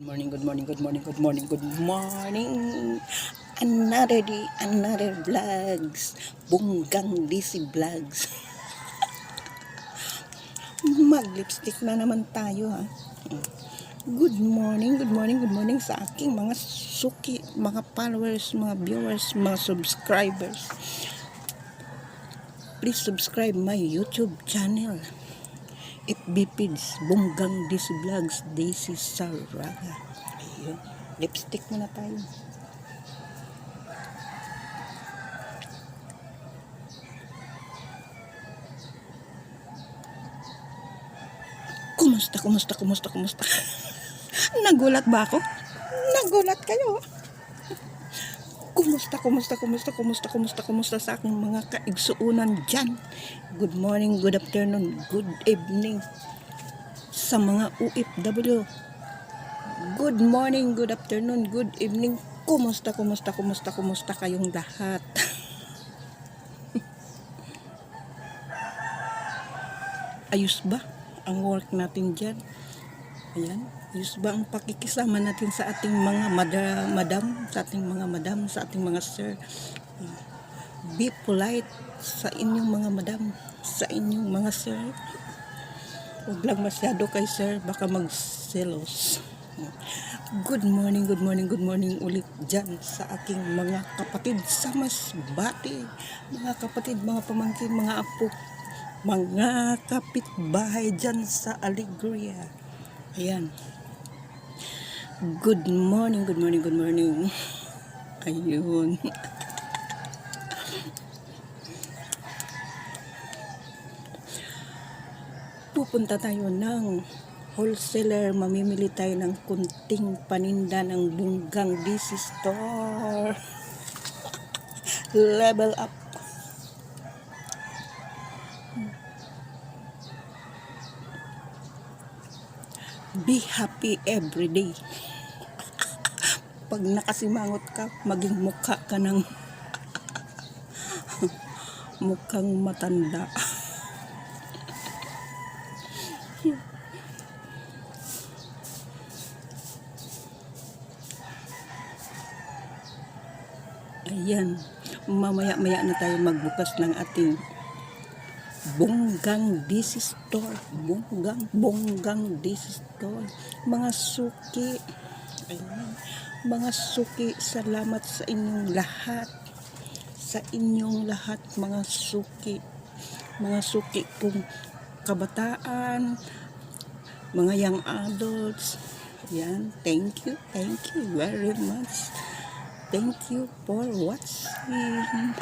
Morning, good morning, good morning, good morning, good morning. Another day, another vlogs. Bunggang DC Vlogs. Mag-lipstick na naman tayo ha. Good morning, good morning, good morning sa aking mga suki, mga followers, mga viewers, mga subscribers. Please subscribe my YouTube channel. FB page, Bunggang DC Vlogs, Daisy Saraga. Ayun, lipstick muna tayo. Kumusta? Nagulat ba ako? Nagulat kayo? Kumusta sa aking mga kaigsuunan dyan? Good morning, good afternoon, good evening sa mga OFW. Good morning, good afternoon, good evening. Kumusta kayong lahat? Ayos ba ang work natin dyan? Ayan, ayos ba ang pakikisama natin sa ating mga madam, sa ating mga sir? Be polite sa inyong mga madam, sa inyong mga sir. Huwag lang masyado kay sir, baka magselos. Good morning ulit dyan sa aking mga kapatid sa Masbate, mga kapatid, mga pamangkin, mga apo, mga kapitbahay dyan sa Alegria. Ayan. Good morning. Ayun. Pupunta tayo ng wholesaler, mamimili tayo ng kunting paninda ng Bunggang DC Store. Level up. Be happy every day. Pag nakasimangot ka, maging mukha ka ng mukhang matanda. Ayan, mamaya-maya na tayo magbukas ng ating Bunggang DC Store. Bunggang DC Store. Mga suki. Ayan. Mga suki, salamat sa inyong lahat. Sa inyong lahat, mga suki. Mga suki kong kabataan, mga young adults. Ayan, thank you very much. Thank you for watching.